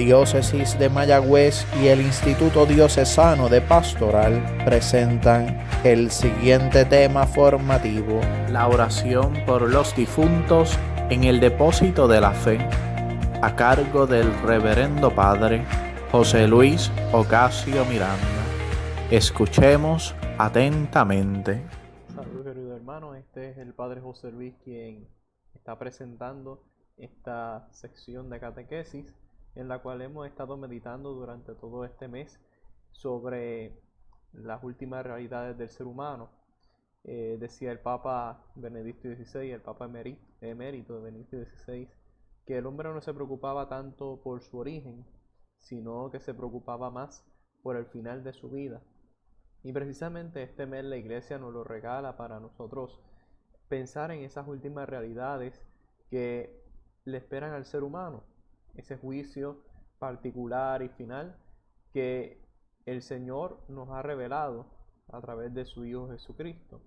Diócesis de Mayagüez y el Instituto Diocesano de Pastoral presentan el siguiente tema formativo: la oración por los difuntos en el depósito de la fe, a cargo del Reverendo Padre José Luis Ocasio Miranda. Escuchemos atentamente. Saludos, querido hermano. Este es el Padre José Luis quien está presentando esta sección de catequesis en la cual hemos estado meditando durante todo este mes sobre las últimas realidades del ser humano. Decía el Papa Benedicto XVI, el Papa emérito Benedicto XVI, que el hombre no se preocupaba tanto por su origen, sino que se preocupaba más por el final de su vida. Y precisamente este mes la Iglesia nos lo regala para nosotros pensar en esas últimas realidades que le esperan al ser humano, ese juicio particular y final que el Señor nos ha revelado a través de su Hijo Jesucristo.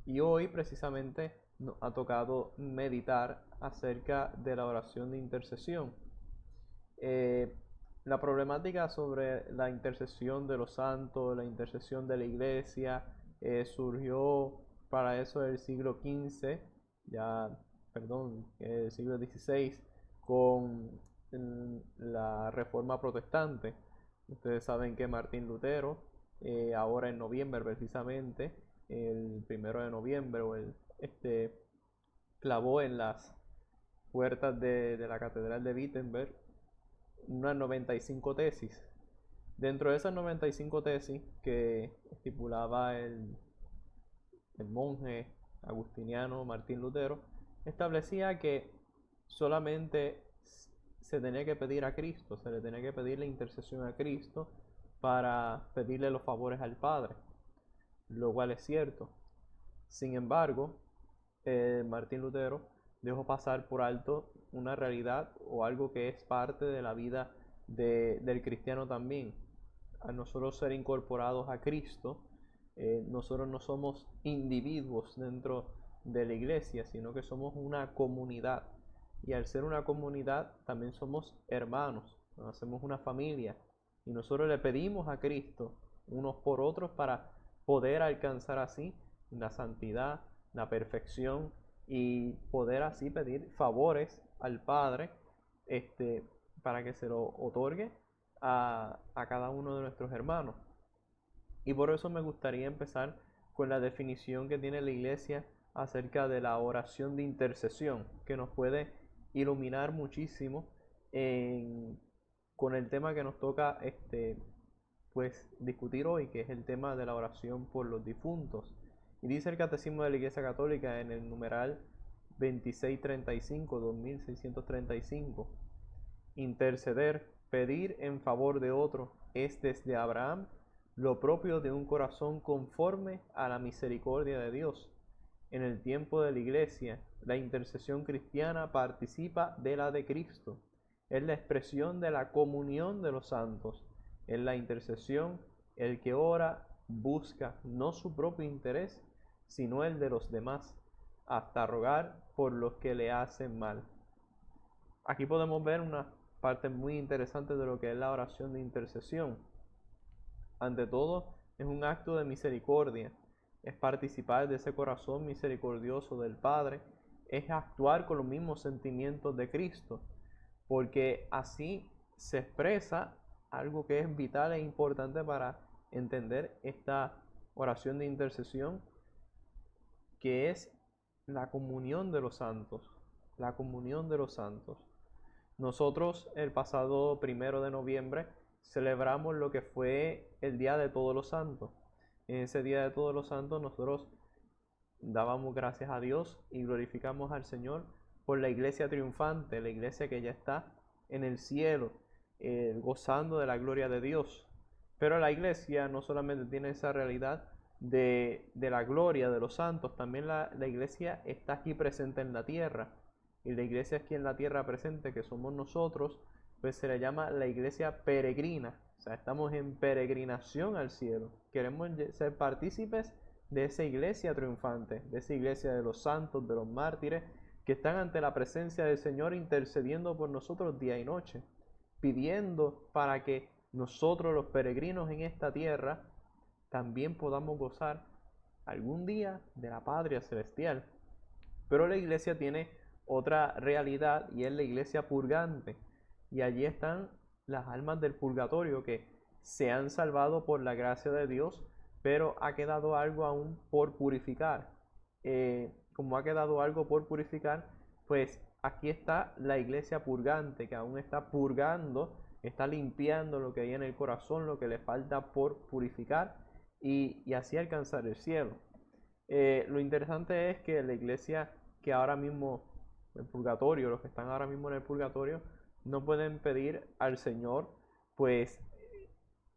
Y hoy precisamente nos ha tocado meditar acerca de la oración de intercesión. La problemática sobre la intercesión de los santos, la intercesión de la Iglesia, surgió para eso del siglo XV, el siglo XVI, con la Reforma Protestante. Ustedes saben que Martín Lutero, ahora en noviembre precisamente, el 1 de noviembre, clavó en las puertas de la Catedral de Wittenberg unas 95 tesis. Dentro de esas 95 tesis que estipulaba el monje agustiniano Martín Lutero, establecía que solamente se tenía que pedir a Cristo, se le tenía que pedir la intercesión a Cristo para pedirle los favores al Padre, lo cual es cierto. Sin embargo, Martín Lutero dejó pasar por alto una realidad o algo que es parte de la vida del cristiano también. Al nosotros ser incorporados a Cristo, nosotros no somos individuos dentro de la iglesia, sino que somos una comunidad. Y al ser una comunidad también somos hermanos, ¿no? Hacemos una familia. Y nosotros le pedimos a Cristo unos por otros para poder alcanzar así la santidad, la perfección y poder así pedir favores al Padre para que se lo otorgue a cada uno de nuestros hermanos. Y por eso me gustaría empezar con la definición que tiene la Iglesia acerca de la oración de intercesión, que nos puede iluminar muchísimo con el tema que nos toca discutir hoy, que es el tema de la oración por los difuntos. Y dice el Catecismo de la Iglesia Católica en el numeral 2635, interceder, pedir en favor de otro, es desde Abraham lo propio de un corazón conforme a la misericordia de Dios. En el tiempo de la Iglesia, la intercesión cristiana participa de la de Cristo. Es la expresión de la comunión de los santos. En la intercesión, el que ora busca no su propio interés, sino el de los demás, hasta rogar por los que le hacen mal. Aquí podemos ver una parte muy interesante de lo que es la oración de intercesión. Ante todo, es un acto de misericordia, es participar de ese corazón misericordioso del Padre, es actuar con los mismos sentimientos de Cristo, porque así se expresa algo que es vital e importante para entender esta oración de intercesión, que es la comunión de los santos, la comunión de los santos. Nosotros el pasado 1 de noviembre celebramos lo que fue el Día de Todos los Santos. En ese Día de Todos los Santos nosotros dábamos gracias a Dios y glorificamos al Señor por la iglesia triunfante, la iglesia que ya está en el cielo, gozando de la gloria de Dios. Pero la iglesia no solamente tiene esa realidad de la gloria de los santos, también la iglesia está aquí presente en la tierra. Y la iglesia aquí en la tierra presente, que somos nosotros, pues se le llama la iglesia peregrina. O sea, estamos en peregrinación al cielo. Queremos ser partícipes de esa iglesia triunfante, de esa iglesia de los santos, de los mártires, que están ante la presencia del Señor intercediendo por nosotros día y noche. pidiendo para que nosotros los peregrinos en esta tierra también podamos gozar algún día de la patria celestial. Pero la iglesia tiene otra realidad y es la iglesia purgante. Y allí están las almas del purgatorio que se han salvado por la gracia de Dios, pero ha quedado algo aún por purificar. Como ha quedado algo por purificar, pues aquí está la iglesia purgante, que aún está purgando, está limpiando lo que hay en el corazón, lo que le falta por purificar y así alcanzar el cielo. Lo interesante es que la iglesia que ahora mismo, el purgatorio, los que están ahora mismo en el purgatorio, no pueden pedir al Señor pues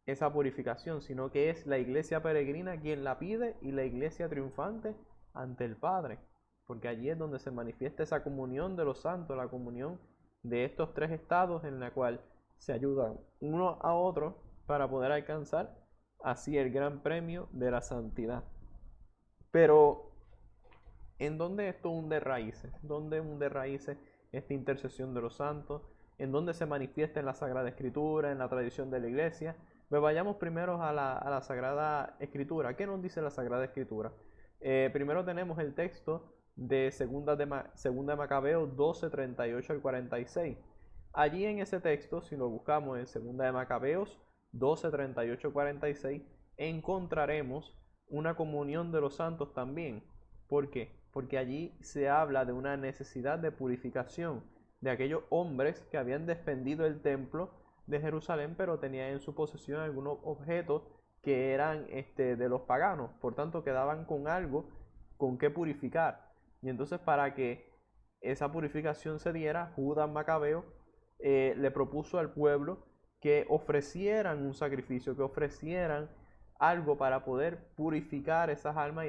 esa purificación, sino que es la iglesia peregrina quien la pide y la iglesia triunfante ante el Padre, porque allí es donde se manifiesta esa comunión de los santos, la comunión de estos tres estados en la cual se ayudan uno a otro para poder alcanzar así el gran premio de la santidad. Pero ¿en dónde esto hunde raíces? ¿Dónde hunde raíces esta intercesión de los santos? ¿En dónde se manifiesta en la Sagrada Escritura, en la tradición de la Iglesia? Pues vayamos primero a la Sagrada Escritura. ¿Qué nos dice la Sagrada Escritura? Primero tenemos el texto de Segunda de Macabeos 12, 38 al 46. Allí en ese texto, si lo buscamos en Segunda de Macabeos 12, 38 al 46, encontraremos una comunión de los santos también. ¿Por qué? Porque allí se habla de una necesidad de purificación de aquellos hombres que habían defendido el templo de Jerusalén, pero tenían en su posesión algunos objetos que eran de los paganos, por tanto quedaban con algo con que purificar. Y entonces para que esa purificación se diera, Judas Macabeo le propuso al pueblo que ofrecieran un sacrificio, que ofrecieran algo para poder purificar esas almas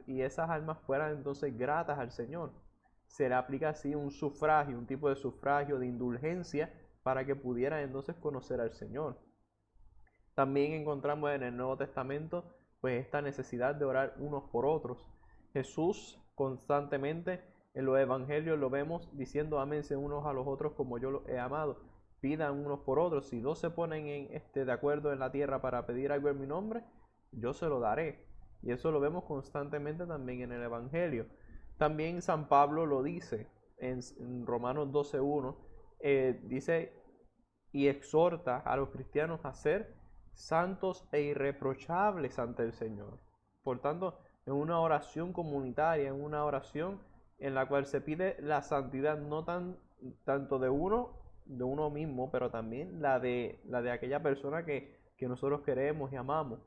y esas almas fueran entonces gratas al Señor. Se le aplica así un sufragio, un tipo de sufragio, de indulgencia, para que pudieran entonces conocer al Señor. También encontramos en el Nuevo Testamento pues esta necesidad de orar unos por otros. Jesús constantemente en los evangelios lo vemos diciendo: ámense unos a los otros como yo los he amado. Pidan unos por otros. Si dos se ponen de acuerdo en la tierra para pedir algo en mi nombre, yo se lo daré. Y eso lo vemos constantemente también en el evangelio. También San Pablo lo dice en Romanos 12:1. Dice y exhorta a los cristianos a ser santos e irreprochables ante el Señor. Por tanto, en una oración comunitaria, en una oración en la cual se pide la santidad no tanto de uno mismo, pero también la de aquella persona que nosotros queremos y amamos.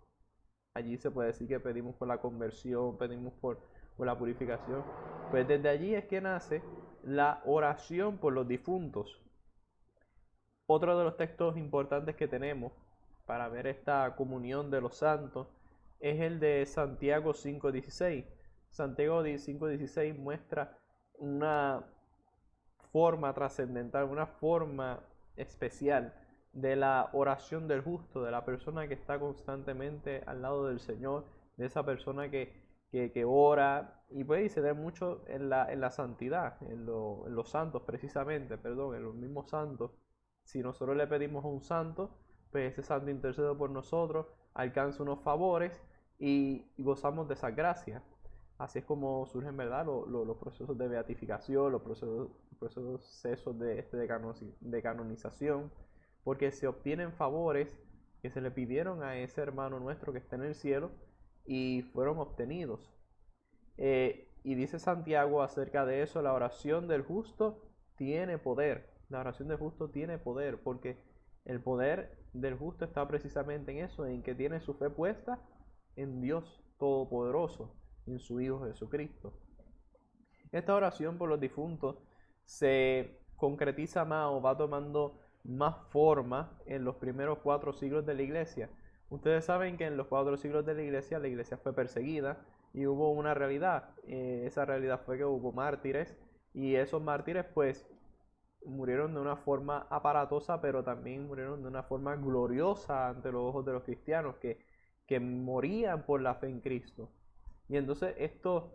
Allí se puede decir que pedimos por la conversión, pedimos por la purificación. Pues desde allí es que nace la oración por los difuntos. Otro de los textos importantes que tenemos para ver esta comunión de los santos es el de Santiago 5:16. Santiago 5:16 muestra una forma trascendental, una forma especial de la oración del justo, de la persona que está constantemente al lado del Señor, de esa persona que ora y puede ceder mucho en la santidad, en los santos precisamente, en los mismos santos. Si nosotros le pedimos a un santo, pues ese santo intercede por nosotros, alcanza unos favores y gozamos de esa gracia. Así es como surgen, ¿verdad?, los procesos de beatificación, los procesos de canonización, porque se obtienen favores que se le pidieron a ese hermano nuestro que está en el cielo y fueron obtenidos. Y dice Santiago acerca de eso: la oración del justo tiene poder. La oración del justo tiene poder, porque el poder del justo está precisamente en eso, en que tiene su fe puesta en Dios Todopoderoso, en su Hijo Jesucristo. Esta oración por los difuntos se concretiza más o va tomando más forma en los primeros 4 siglos de la Iglesia. Ustedes saben que en los 4 siglos de la Iglesia fue perseguida y hubo una realidad. Esa realidad fue que hubo mártires y esos mártires pues murieron de una forma aparatosa, pero también murieron de una forma gloriosa ante los ojos de los cristianos que morían por la fe en Cristo. Y entonces estos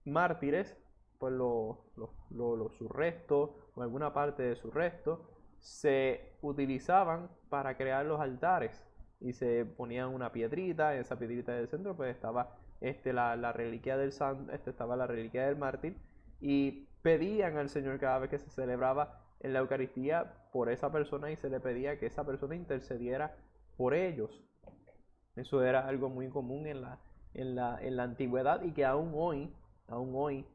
mártires, pues sus restos o alguna parte de sus restos se utilizaban para crear los altares y se ponían una piedrita. En esa piedrita del centro pues estaba la reliquia del santo, estaba la reliquia del mártir, y pedían al Señor cada vez que se celebraba en la Eucaristía por esa persona, y se le pedía que esa persona intercediera por ellos. Eso era algo muy común en la antigüedad, y que aún hoy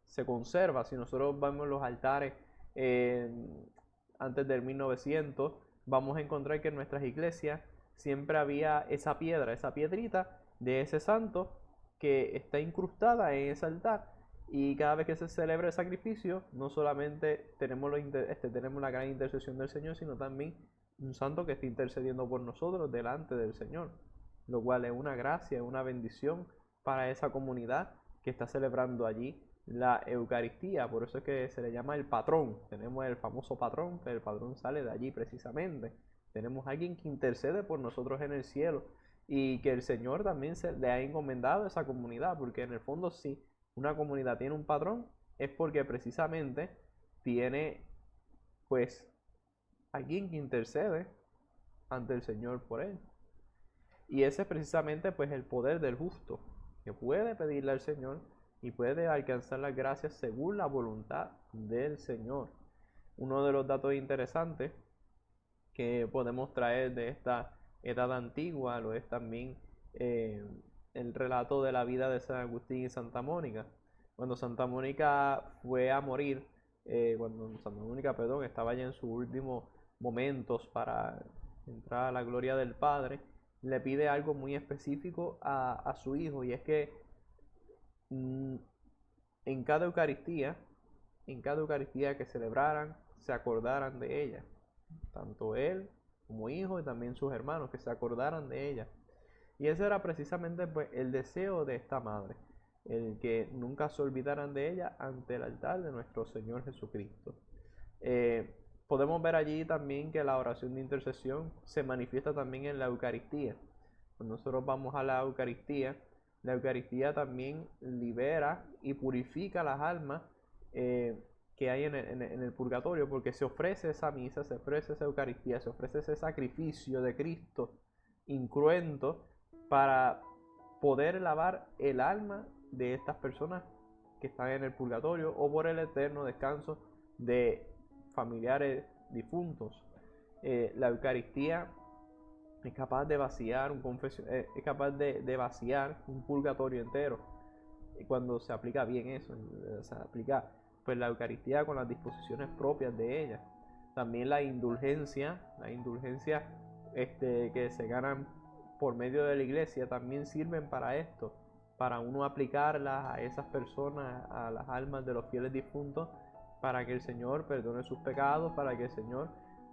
se conserva. Si nosotros vemos los altares antes del 1900, vamos a encontrar que en nuestras iglesias siempre había esa piedra, esa piedrita de ese santo que está incrustada en ese altar. Y cada vez que se celebra el sacrificio, no solamente tenemos la gran intercesión del Señor, sino también un santo que está intercediendo por nosotros delante del Señor, lo cual es una gracia, es una bendición para esa comunidad que está celebrando allí la Eucaristía. Por eso es que se le llama el patrón. Tenemos el famoso patrón, pero el patrón sale de allí precisamente. Tenemos a alguien que intercede por nosotros en el cielo, y que el Señor también le ha encomendado a esa comunidad, porque en el fondo, si una comunidad tiene un patrón, es porque precisamente tiene pues alguien que intercede ante el Señor por él. Y ese es precisamente pues el poder del justo, que puede pedirle al Señor y puede alcanzar las gracias según la voluntad del Señor. Uno de los datos interesantes que podemos traer de esta edad antigua lo es también el relato de la vida de San Agustín y Santa Mónica. Cuando Santa Mónica fue a morir, estaba ya en sus últimos momentos para entrar a la gloria del Padre, le pide algo muy específico a su hijo, y es que en cada Eucaristía que celebraran, se acordaran de ella, tanto él como hijo y también sus hermanos, que se acordaran de ella. Y ese era precisamente pues el deseo de esta madre, el que nunca se olvidaran de ella ante el altar de nuestro Señor Jesucristo. Podemos ver allí también que la oración de intercesión se manifiesta también en la Eucaristía. Cuando nosotros vamos a la Eucaristía también libera y purifica las almas que hay en el purgatorio, porque se ofrece esa misa, se ofrece esa Eucaristía, se ofrece ese sacrificio de Cristo incruento para poder lavar el alma de estas personas que están en el purgatorio, o por el eterno descanso de familiares difuntos. La Eucaristía es capaz de vaciar de vaciar un purgatorio entero, cuando se aplica bien eso, se aplica pues la Eucaristía con las disposiciones propias de ella. También la indulgencia que se ganan por medio de la iglesia también sirven para esto, para uno aplicarlas a esas personas, a las almas de los fieles difuntos, para que el Señor perdone sus pecados, para que el Señor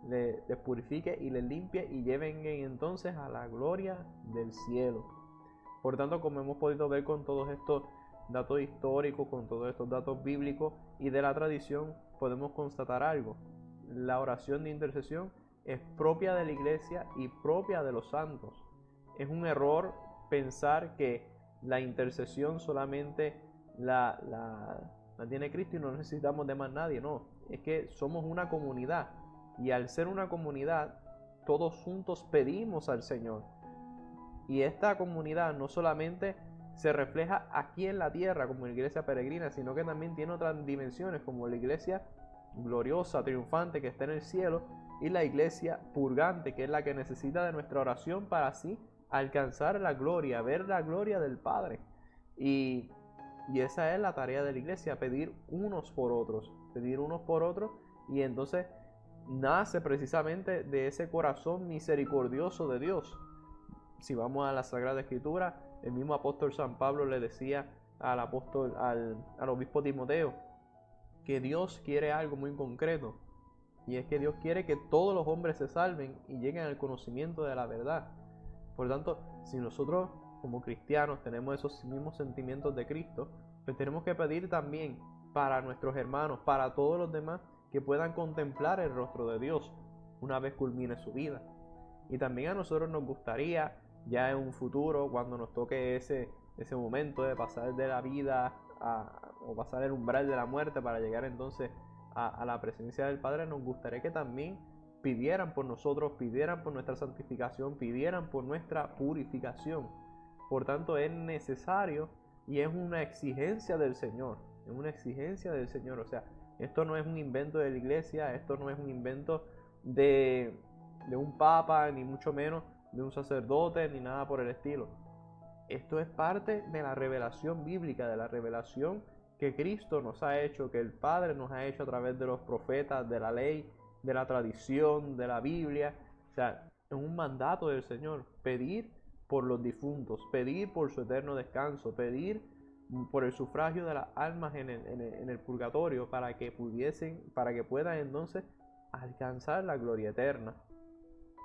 les purifique y les limpie y lleven entonces a la gloria del cielo. Por tanto, como hemos podido ver con todos estos datos históricos, con todos estos datos bíblicos y de la tradición, podemos constatar algo: la oración de intercesión es propia de la iglesia y propia de los santos. Es un error pensar que la intercesión solamente la tiene Cristo y no necesitamos de más nadie. No, es que somos una comunidad, y al ser una comunidad, todos juntos pedimos al Señor. Y esta comunidad no solamente se refleja aquí en la tierra como la iglesia peregrina, sino que también tiene otras dimensiones, como la iglesia gloriosa, triunfante, que está en el cielo, y la iglesia purgante, que es la que necesita de nuestra oración para así alcanzar la gloria, ver la gloria del Padre. Y esa es la tarea de la iglesia, pedir unos por otros, y entonces nace precisamente de ese corazón misericordioso de Dios. Si vamos a la Sagrada Escritura, el mismo apóstol San Pablo le decía al obispo Timoteo que Dios quiere algo muy concreto, y es que Dios quiere que todos los hombres se salven y lleguen al conocimiento de la verdad. Por tanto, si nosotros como cristianos tenemos esos mismos sentimientos de Cristo, pues tenemos que pedir también para nuestros hermanos, para todos los demás, que puedan contemplar el rostro de Dios una vez culmine su vida. Y también a nosotros nos gustaría, ya en un futuro, cuando nos toque ese momento de pasar de la vida o pasar el umbral de la muerte para llegar entonces a la presencia del Padre, nos gustaría que también pidieran por nosotros, pidieran por nuestra santificación, pidieran por nuestra purificación. Por tanto, es necesario y es una exigencia del Señor, es una exigencia del Señor. O sea, esto no es un invento de la iglesia, esto no es un invento de un papa, ni mucho menos de un sacerdote, ni nada por el estilo. Esto es parte de la revelación bíblica, de la revelación que Cristo nos ha hecho, que el Padre nos ha hecho a través de los profetas, de la ley, de la tradición, de la Biblia. O sea, es un mandato del Señor, pedir por los difuntos, pedir por su eterno descanso, pedir por el sufragio de las almas en el purgatorio, para que puedan entonces alcanzar la gloria eterna.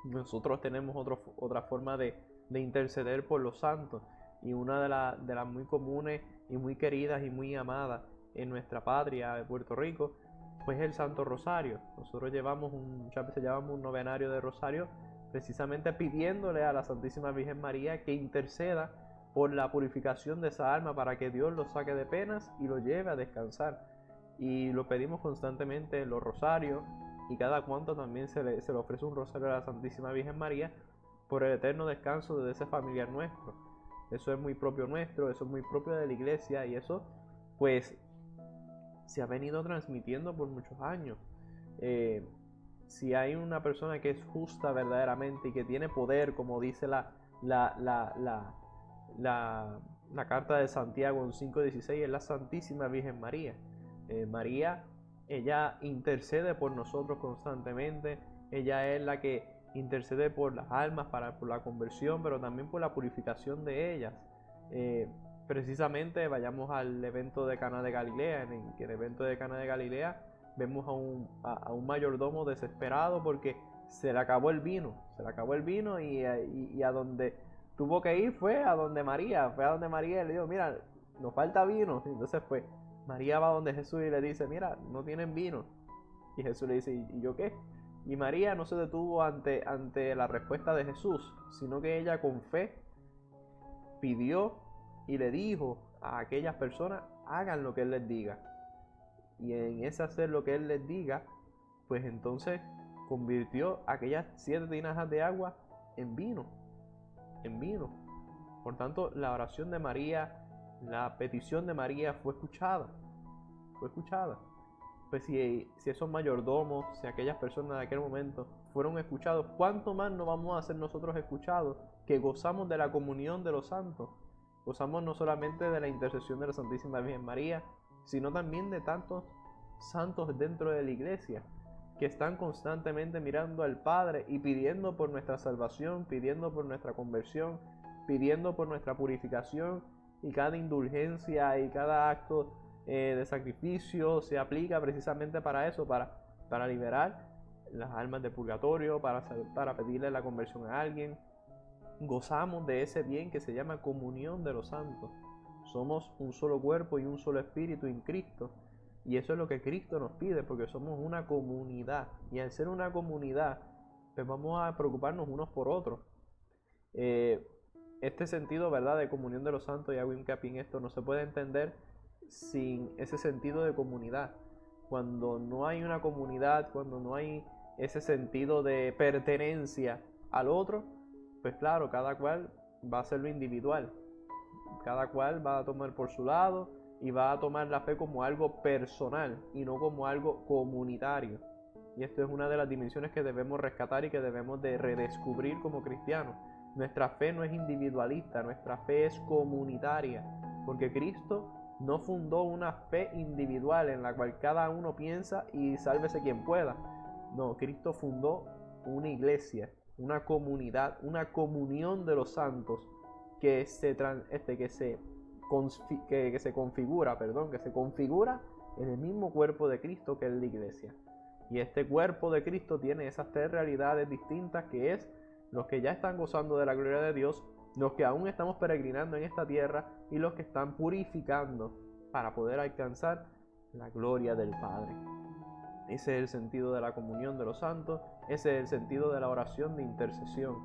Nosotros tenemos otra forma de interceder por los santos, y una de las muy comunes y muy queridas y muy amadas en nuestra patria de Puerto Rico, pues el Santo Rosario. Nosotros muchas veces llevamos un novenario de Rosario, precisamente pidiéndole a la Santísima Virgen María que interceda por la purificación de esa alma, para que Dios lo saque de penas y lo lleve a descansar. Y lo pedimos constantemente en los rosarios, y cada cuanto también se le ofrece un rosario a la Santísima Virgen María por el eterno descanso de ese familiar nuestro. Eso es muy propio nuestro, eso es muy propio de la iglesia, y eso pues se ha venido transmitiendo por muchos años. Si hay una persona que es justa verdaderamente y que tiene poder, como dice la carta de Santiago en 5:16, es la Santísima Virgen María. María, ella intercede por nosotros constantemente. Ella es la que intercede por las almas, por la conversión, pero también por la purificación de ellas. Precisamente vayamos al evento de Caná de Galilea. En el evento de Caná de Galilea vemos a un mayordomo desesperado porque se le acabó el vino. Y a donde tuvo que ir fue a donde María. Y le dijo: mira, nos falta vino. Entonces pues María va donde Jesús y le dice: mira, no tienen vino. Y Jesús le dice: ¿y yo qué? Y María no se detuvo ante la respuesta de Jesús, sino que ella con fe pidió y le dijo a aquellas personas: hagan lo que Él les diga. Y en ese hacer lo que Él les diga, pues entonces convirtió aquellas 7 tinajas de agua en vino. Por tanto, la oración de María, la petición de María fue escuchada. Pues si esos mayordomos, si aquellas personas de aquel momento fueron escuchados, ¿cuánto más no vamos a ser nosotros escuchados, que gozamos de la comunión de los santos? Gozamos no solamente de la intercesión de la Santísima Virgen María, sino también de tantos santos dentro de la iglesia, que están constantemente mirando al Padre y pidiendo por nuestra salvación, pidiendo por nuestra conversión, pidiendo por nuestra purificación, y cada indulgencia y cada acto de sacrificio se aplica precisamente para eso, para liberar las almas del purgatorio, para pedirle la conversión a alguien. Gozamos de ese bien que se llama comunión de los santos. Somos un solo cuerpo y un solo espíritu en Cristo, y eso es lo que Cristo nos pide, porque somos una comunidad, y al ser una comunidad pues vamos a preocuparnos unos por otros. Este sentido, ¿verdad?, de comunión de los santos, y hago hincapié en esto, no se puede entender sin ese sentido de comunidad. Cuando no hay una comunidad, cuando no hay ese sentido de pertenencia al otro, pues claro, cada cual va a hacerlo individual, cada cual va a tomar por su lado y va a tomar la fe como algo personal y no como algo comunitario. Y esto es una de las dimensiones que debemos rescatar y que debemos de redescubrir como cristianos. Nuestra fe no es individualista, nuestra fe es comunitaria, porque Cristo no fundó una fe individual en la cual cada uno piensa y sálvese quien pueda. No, Cristo fundó una iglesia, una comunidad, una comunión de los santos que se configura en el mismo cuerpo de Cristo, que es la iglesia. Y este cuerpo de Cristo tiene esas 3 realidades distintas, que es los que ya están gozando de la gloria de Dios, los que aún estamos peregrinando en esta tierra, y los que están purificando para poder alcanzar la gloria del Padre. Ese es el sentido de la comunión de los santos, ese es el sentido de la oración de intercesión.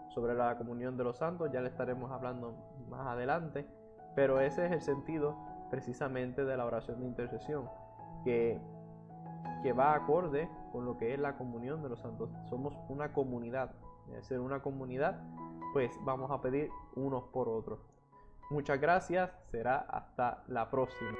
Sobre la comunión de los santos ya le estaremos hablando más adelante, pero ese es el sentido precisamente de la oración de intercesión, que que va acorde con lo que es la comunión de los santos. Somos una comunidad. De ser una comunidad, pues vamos a pedir unos por otros. Muchas gracias. Será hasta la próxima.